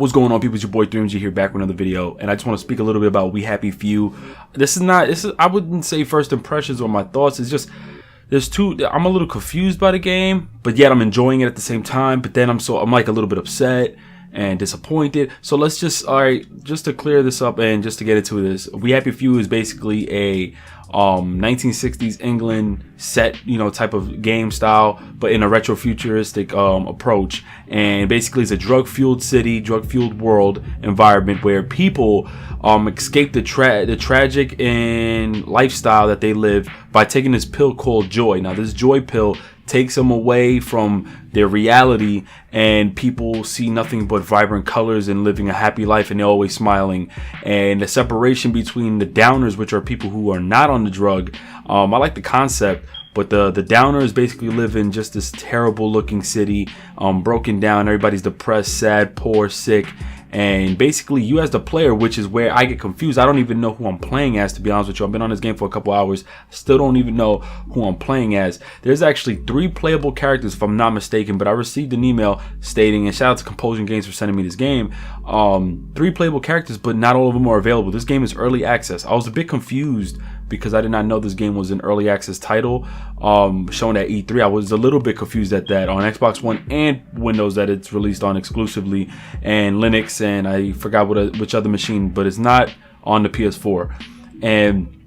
What's going on, people? It's your boy 3MG here, back with another video, and I just want to speak a little bit about We Happy Few. This is I wouldn't say first impressions or my thoughts. It's just I'm a little confused by the game, but yet I'm enjoying it at the same time. But then I'm like a little bit upset and disappointed. So let's just just to clear this up and just to get into this, We Happy Few is basically a 1960s England set, type of game style, but in a retro futuristic approach. And basically it's a drug-fueled city, drug-fueled world environment where people escape the tragic and lifestyle that they live by taking this pill called joy. Now this joy pill takes them away from their reality, and people see nothing but vibrant colors and living a happy life, and they're always smiling. And the separation between the downers, which are people who are not on the drug, I like the concept, but the downers basically live in just this terrible looking city, broken down. Everybody's depressed, sad, poor, sick. And basically you as the player, which is where I get confused, I don't even know who I'm playing as, to be honest with you. I've been on this game for a couple hours, still don't even know who I'm playing as. There's actually 3 playable characters if I'm not mistaken, but I received an email stating, and shout out to Composing Games for sending me this game, 3 playable characters, but not all of them are available. This game is early access. I was a bit confused because I did not know this game was an early access title shown at E3. I was a little bit confused at that. On Xbox One and Windows that it's released on exclusively, and Linux, and I forgot which other machine, but it's not on the PS4. And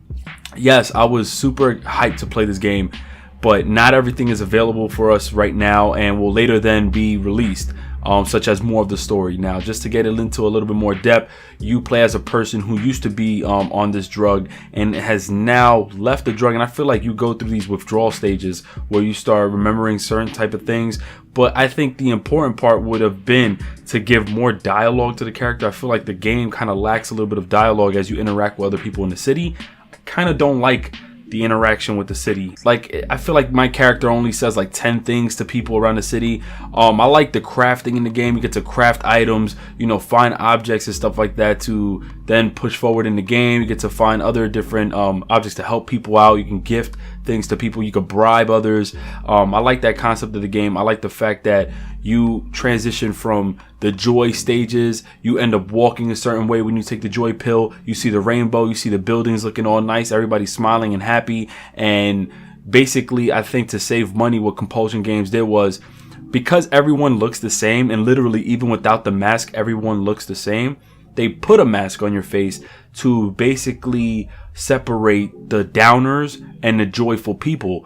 yes, I was super hyped to play this game, but not everything is available for us right now and will later then be released. Such as more of the story. Now, just to get it into a little bit more depth, you play as a person who used to be on this drug and has now left the drug, and I feel like you go through these withdrawal stages where you start remembering certain type of things. But I think the important part would have been to give more dialogue to the character. I feel like the game kind of lacks a little bit of dialogue as you interact with other people in the city. I kind of don't like the interaction with the city. Like, I feel like my character only says like 10 things to people around the city. I like the crafting in the game. You get to craft items, find objects and stuff like that to then push forward in the game. You get to find other different objects to help people out. You can gift things to people. You can bribe others. I like that concept of the game. I like the fact that you transition from the joy stages. You end up walking a certain way when you take the joy pill. You see the rainbow. You see the buildings looking all nice. Everybody's smiling and happy. And basically, I think to save money, what Compulsion Games did was, because everyone looks the same, and literally even without the mask, everyone looks the same, they put a mask on your face to basically separate the downers and the joyful people,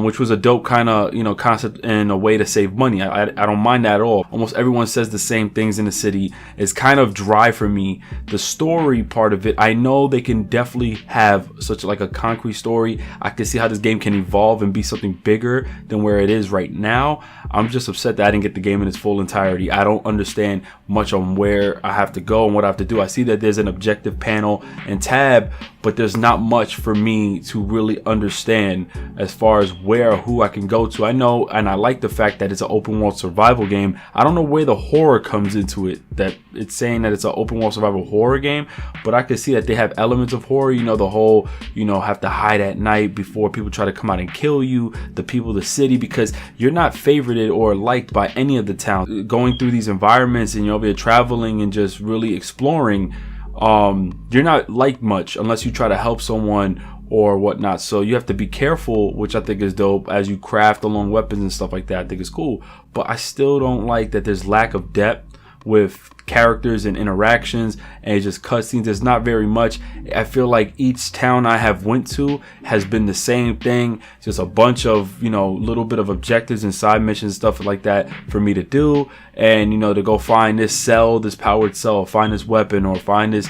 which was a dope kind of concept and a way to save money. I don't mind that at all. Almost everyone says the same things in the city. It's kind of dry for me. The story part of it, I know they can definitely have such like a concrete story. I can see how this game can evolve and be something bigger than where it is right now. I'm just upset that I didn't get the game in its full entirety. I don't understand much on where I have to go and what I have to do. I see that there's an objective panel and tab, but there's not much for me to really understand as far as where or who I can go to. I know, and I like the fact that it's an open world survival game. I don't know where the horror comes into it, that it's saying that it's an open world survival horror game, but I can see that they have elements of horror, the whole, have to hide at night before people try to come out and kill you, the people, the city, because you're not favorited or liked by any of the towns. Going through these environments and you're traveling and just really exploring, you're not liked much unless you try to help someone or whatnot. So you have to be careful, which I think is dope, as you craft along weapons and stuff like that. I think it's cool, but I still don't like that there's lack of depth with characters and interactions, and it's just cutscenes. There's not very much. I feel like each town I have went to has been the same thing, just a bunch of little bit of objectives and side missions, stuff like that for me to do, and to go find this cell, this powered cell, find this weapon, or find this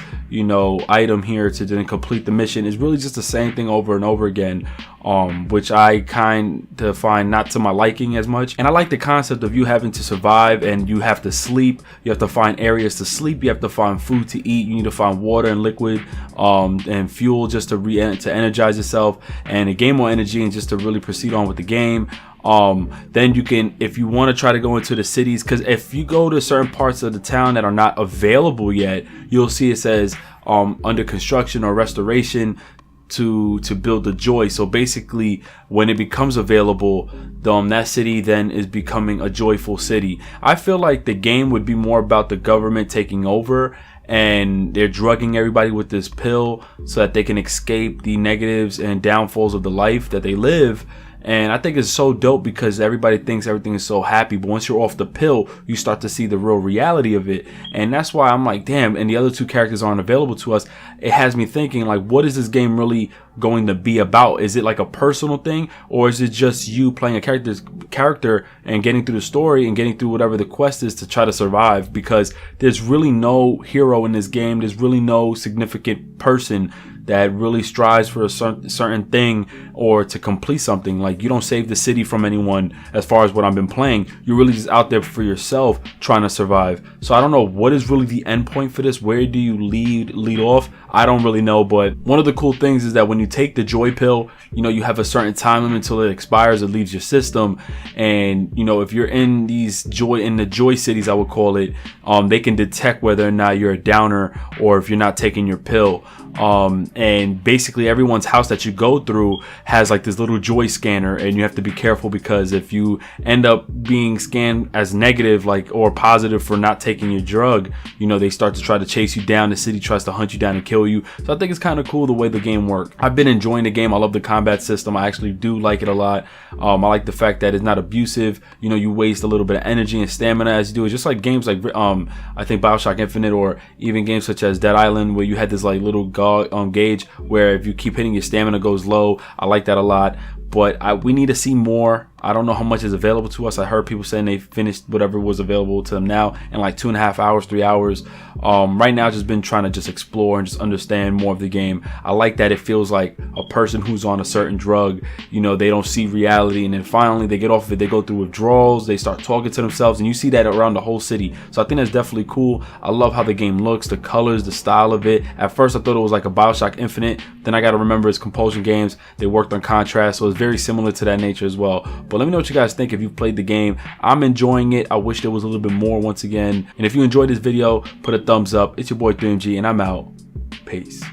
item here to then complete the mission. Is really just the same thing over and over again, which I kind of find not to my liking as much. And I like the concept of you having to survive, and you have to sleep, you have to find areas to sleep, you have to find food to eat, you need to find water and liquid and fuel just to energize yourself and to gain more energy and just to really proceed on with the game. Then you can, if you want to try to go into the cities, because if you go to certain parts of the town that are not available yet, you'll see it says under construction or restoration. to build the joy. So basically, when it becomes available, that city then is becoming a joyful city. I feel like the game would be more about the government taking over, and they're drugging everybody with this pill so that they can escape the negatives and downfalls of the life that they live. And I think it's so dope because everybody thinks everything is so happy, but once you're off the pill, you start to see the real reality of it. And that's why I'm like, damn, and the other two characters aren't available to us. It has me thinking, like, what is this game really going to be about? Is it like a personal thing, or is it just you playing a character and getting through the story and getting through whatever the quest is to try to survive? Because there's really no hero in this game. There's really no significant person that really strives for a certain thing or to complete something. Like, you don't save the city from anyone as far as what I've been playing. You're really just out there for yourself trying to survive. So I don't know what is really the end point for this. Where do you lead off? I don't really know, but one of the cool things is that when you take the joy pill, you know, you have a certain time limit until it expires, it leaves your system. And you know, if you're in the joy cities, I would call it, they can detect whether or not you're a downer or if you're not taking your pill. And basically everyone's house that you go through has like this little joy scanner, and you have to be careful because if you end up being scanned as negative, like, or positive for not taking your drug, you know, they start to try to chase you down. The city tries to hunt you down and kill you. So I think it's kind of cool the way the game works. I've been enjoying the game. I love the combat system. I actually do like it a lot. I like the fact that it's not abusive. You know, you waste a little bit of energy and stamina as you do it. Just like games like I think BioShock Infinite, or even games such as Dead Island, where you had this like little gauge where if you keep hitting, your stamina goes low. I like that a lot. But we need to see more. I don't know how much is available to us. I heard people saying they finished whatever was available to them now in like 2.5 hours, 3 hours. Right now, I've just been trying to just explore and just understand more of the game. I like that it feels like a person who's on a certain drug, you know, they don't see reality, and then finally they get off of it, they go through withdrawals, they start talking to themselves, and you see that around the whole city. So I think that's definitely cool. I love how the game looks, the colors, the style of it. At first I thought it was like a BioShock Infinite, then I got to remember it's Compulsion Games. They worked on contrast, so it's very similar to that nature as well. But let me know what you guys think if you've played the game. I'm enjoying it. I wish there was a little bit more once again. And if you enjoyed this video, put a thumbs up. It's your boy GMG, and I'm out. Peace.